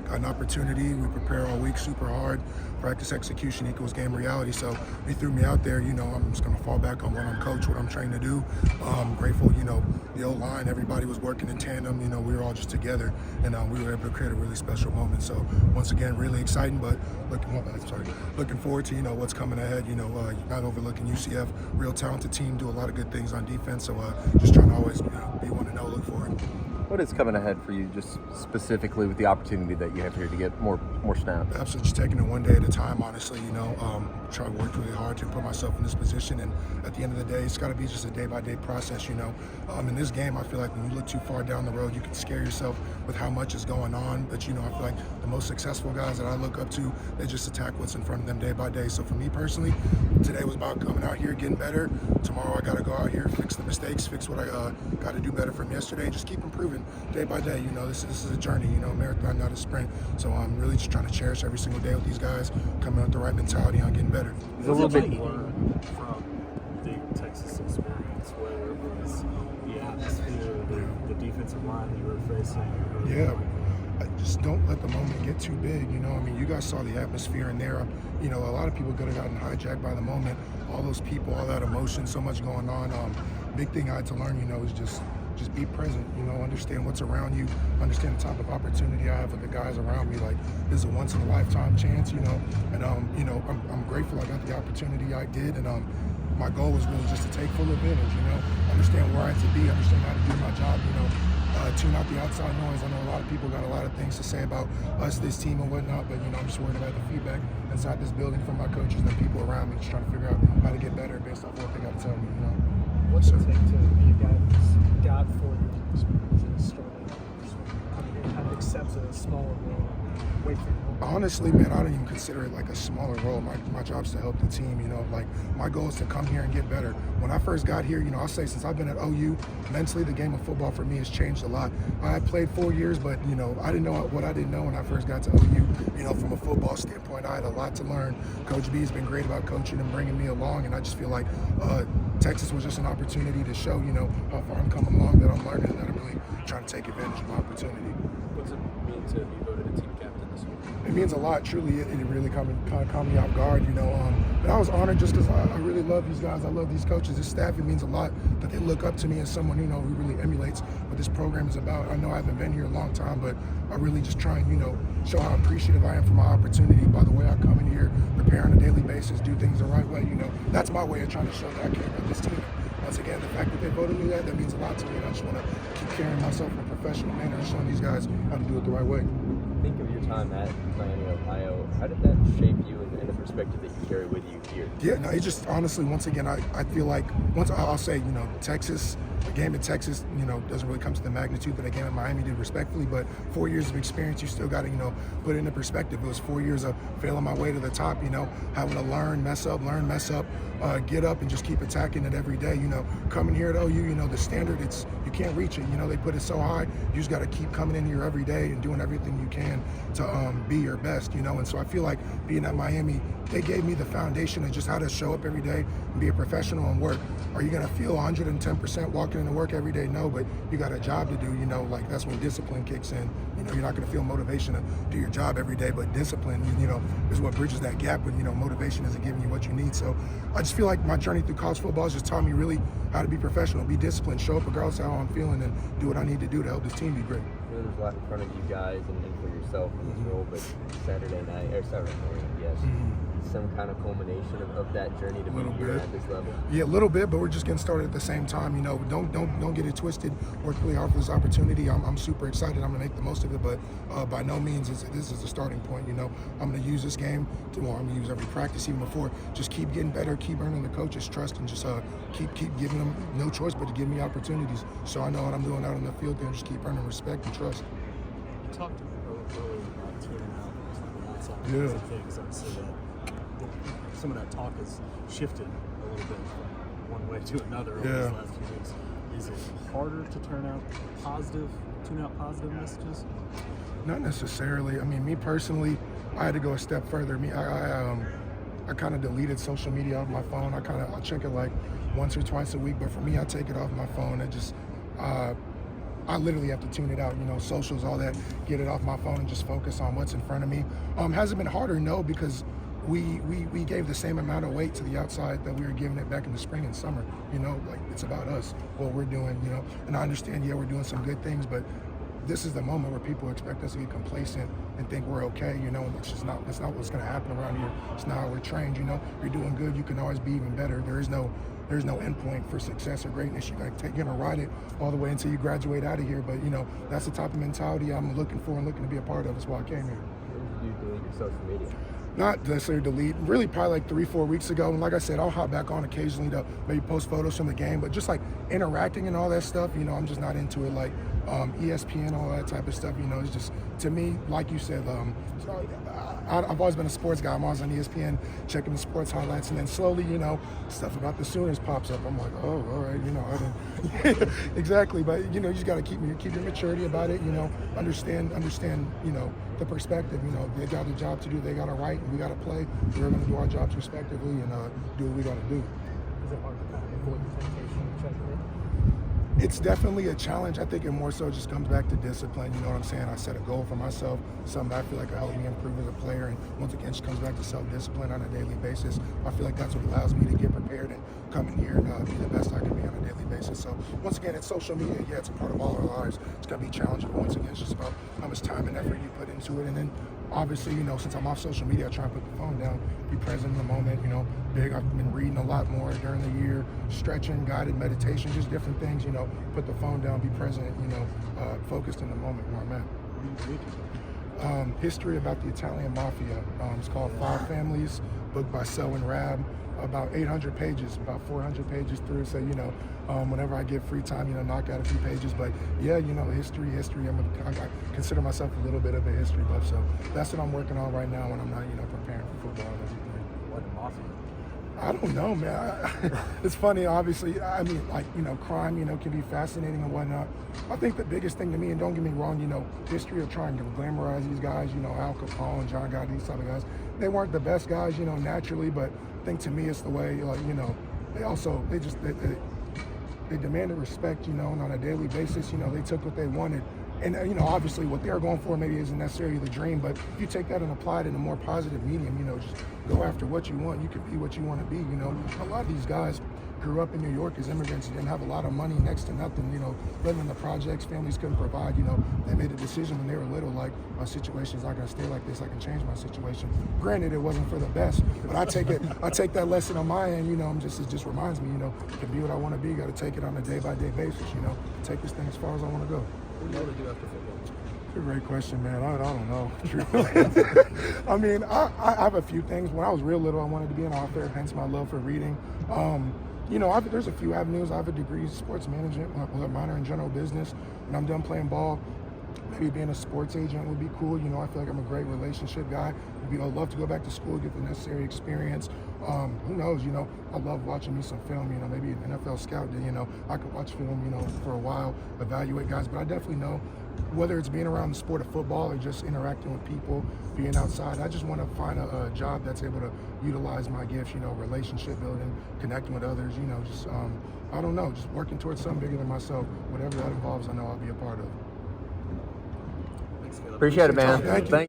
got an opportunity. We prepare all week super hard. Practice execution equals game reality. So they threw me out there. I'm just going to fall back on what I'm coached, what I'm trained to do. Grateful, the O-line, everybody was working in tandem. We were all just together, and we were able to create a really special moment. So once again, really exciting, but looking forward to, what's coming ahead. Not overlooking UCF, real talented team, do a lot of good things on defense. So just trying to always be one to know, look for it. What is coming ahead for you, just specifically with the opportunity that you have here to get more snaps? Absolutely, just taking it one day at a time, honestly. Try to work really hard to put myself in this position, and at the end of the day, it's got to be just a day-by-day process. In this game, I feel like when you look too far down the road, you can scare yourself with how much is going on. But I feel like the most successful guys that I look up to, they just attack what's in front of them day by day. So for me personally, today was about coming out here, getting better. Tomorrow, I got to go out here, fix the mistakes, fix what I got to do better from yesterday, and just keep improving day by day. This is a journey, marathon, not a sprint. So I'm really just trying to cherish every single day with these guys, coming with the right mentality on getting better. It's a little bit from the Texas experience, whether it was the atmosphere, the defensive line you were facing. Yeah. Just don't let the moment get too big. You guys saw the atmosphere in there. A lot of people could have gotten hijacked by the moment. All those people, all that emotion, so much going on. Big thing I had to learn, is just be present, understand what's around you, understand the type of opportunity I have with the guys around me. Like, this is a once in a lifetime chance, and I'm grateful I got the opportunity I did, and my goal was really just to take full advantage, understand where I had to be, understand how to do my job, tune out the outside noise. I know a lot of people got a lot of things to say about us, this team and whatnot, but I'm just worried about the feedback inside this building from my coaches and the people around me, just trying to figure out how to get better based off what they got to tell me, What's it take to be a guy who's got 4 years of experience and starting coming in, kind of accepts a smaller role, wait for your Honestly, man, I don't even consider it like a smaller role. My job's to help the team, like my goal is to come here and get better. When I first got here, I'll say since I've been at OU, mentally the game of football for me has changed a lot. I played 4 years, but, I didn't know what I didn't know when I first got to OU. From a football standpoint, I had a lot to learn. Coach B has been great about coaching and bringing me along, and I just feel like Texas was just an opportunity to show, how far I'm coming along, that I'm learning, and that I'm really trying to take advantage of my opportunity. What's it mean to be voted a team captain this week? It means a lot, truly. It really kind of caught me off guard, But I was honored just because I really love these guys. I love these coaches, this staff. It means a lot that they look up to me as someone, who really emulates what this program is about. I know I haven't been here a long time, but I really just try and, show how appreciative I am for my opportunity by the way I come in here, prepare on a daily basis, do things the right way. That's my way of trying to show that I care about this team. Once again, the fact that they voted me that means a lot to me, and I just want to keep carrying myself in a professional manner and showing these guys how to do it the right way. Think of your time at Miami, Ohio. How did that shape you and the perspective that you carry with you here? Yeah, no, it just honestly, once again, I feel like I'll say, Texas, the game in Texas, doesn't really come to the magnitude that a game at Miami did, respectfully, but 4 years of experience, you still got to, put it into perspective. It was 4 years of failing my way to the top, having to learn, mess up, get up and just keep attacking it every day. Coming here at OU, the standard, you can't reach it. They put it so high, you just got to keep coming in here every day and doing everything you can to be your best, and so I feel like being at Miami, they gave me the foundation of just how to show up every day and be a professional and work. Are you going to feel 110% walking into work every day? No, but you got a job to do, that's when discipline kicks in. You're not going to feel motivation to do your job every day, but discipline, is what bridges that gap when, motivation isn't giving you what you need. So I just feel like my journey through college football has just taught me really how to be professional, be disciplined, show up regardless of how I'm feeling, and do what I need to do to help this team be great. There's a lot in front of you guys and for yourself in this role, but Saturday morning, yes. Some kind of culmination of that journey to be here at this level? Yeah, a little bit, but we're just getting started at the same time. Don't get it twisted. Work really hard for this opportunity. I'm super excited. I'm gonna make the most of it, but by no means this is a starting point. I'm gonna use this game I'm gonna use every practice, even before. Just keep getting better, keep earning the coach's trust, and just keep giving them no choice but to give me opportunities. So I know what I'm doing out on the field there, and just keep earning respect and trust. You talked earlier about tuning out outside things. I'd say that some of that talk has shifted a little bit from one way to another over these last few weeks. Is it harder to tune out positive messages? Not necessarily. I mean, me personally, I had to go a step further. I kind of deleted social media off my phone. I check it like once or twice a week, but for me, I take it off my phone. I I literally have to tune it out, socials, all that, get it off my phone and just focus on what's in front of me. Has it been harder? No, because we gave the same amount of weight to the outside that we were giving it back in the spring and summer. Like it's about us, what we're doing, and I understand, we're doing some good things, but this is the moment where people expect us to get complacent and think we're okay, and that's not what's going to happen around here. It's not how we're trained. You're doing good, you can always be even better. There's no end point for success or greatness. You're gonna ride it all the way until you graduate out of here. But that's the type of mentality I'm looking for and looking to be a part of. That's why I came here. When did you delete your social media? Not necessarily delete, really probably like 3-4 weeks ago. And like I said, I'll hop back on occasionally to maybe post photos from the game, but just like interacting and all that stuff, I'm just not into it. Like ESPN, all that type of stuff, it's just, to me, like you said, I've always been a sports guy. I'm always on ESPN checking the sports highlights, and then slowly, stuff about the Sooners pops up. I'm like, oh, all right, I didn't exactly. But you just got to keep your maturity about it. Understand. The perspective. They got a job to do. They got to write, and we got to play. We're going to do our jobs respectively and do what we got to do. Is it hard to kind of avoid the temptation of checking it? It's definitely a challenge. I think it more so just comes back to discipline. You know what I'm saying? I set a goal for myself, something I feel like will help me improve as a player. And once again, it just comes back to self-discipline on a daily basis. I feel like that's what allows me to get prepared and come in here and be the best I can be on a daily basis. So once again, it's social media. Yeah, it's a part of all our lives. It's going to be challenging. But once again, it's just about how much time and effort you put into it. And then obviously, since I'm off social media, I try and put the phone down, be present in the moment, I've been reading a lot more during the year, stretching, guided meditation, just different things, put the phone down, be present, focused in the moment where I'm at. What are you reading? History about the Italian Mafia. It's called Five Families, book by Selwyn Rabb, about 800 pages, about 400 pages through. So, whenever I get free time, knock out a few pages. But yeah, history. I consider myself a little bit of a history buff. So that's what I'm working on right now when I'm not, preparing for football and everything. What the mafia? I don't know, man. It's funny, obviously. I mean, crime, can be fascinating and whatnot. I think the biggest thing to me, and don't get me wrong, history of trying to glamorize these guys, Al Capone, John Gotti, these type of guys. They weren't the best guys, naturally, but I think to me it's the way, they demanded respect, and on a daily basis, they took what they wanted. And, obviously what they're going for maybe isn't necessarily the dream, but if you take that and apply it in a more positive medium, just go after what you want. You can be what you want to be, A lot of these guys grew up in New York as immigrants. Didn't have a lot of money, next to nothing, living in the projects, families couldn't provide, They made a decision when they were little, like, my situation's not going to stay like this. I can change my situation. Granted, it wasn't for the best, but I take that lesson on my end, it just reminds me, to be what I want to be, got to take it on a day-by-day basis, take this thing as far as I want to go. What do you want to do after football? It's a great question, man. I don't know. I mean, I have a few things. When I was real little, I wanted to be an author, hence my love for reading. There's a few avenues. I have a degree in sports management with a minor in general business. When I'm done playing ball, maybe being a sports agent would be cool. I feel like I'm a great relationship guy. I'd love to go back to school, get the necessary experience. Who knows, I love watching me some film, maybe an NFL scout, I could watch film, for a while, evaluate guys, but I definitely know whether it's being around the sport of football or just interacting with people, being outside, I just want to find a job that's able to utilize my gifts, relationship building, connecting with others, I don't know, just working towards something bigger than myself. Whatever that involves, I know I'll be a part of. Thanks, Caleb. Appreciate it, man. Thank you.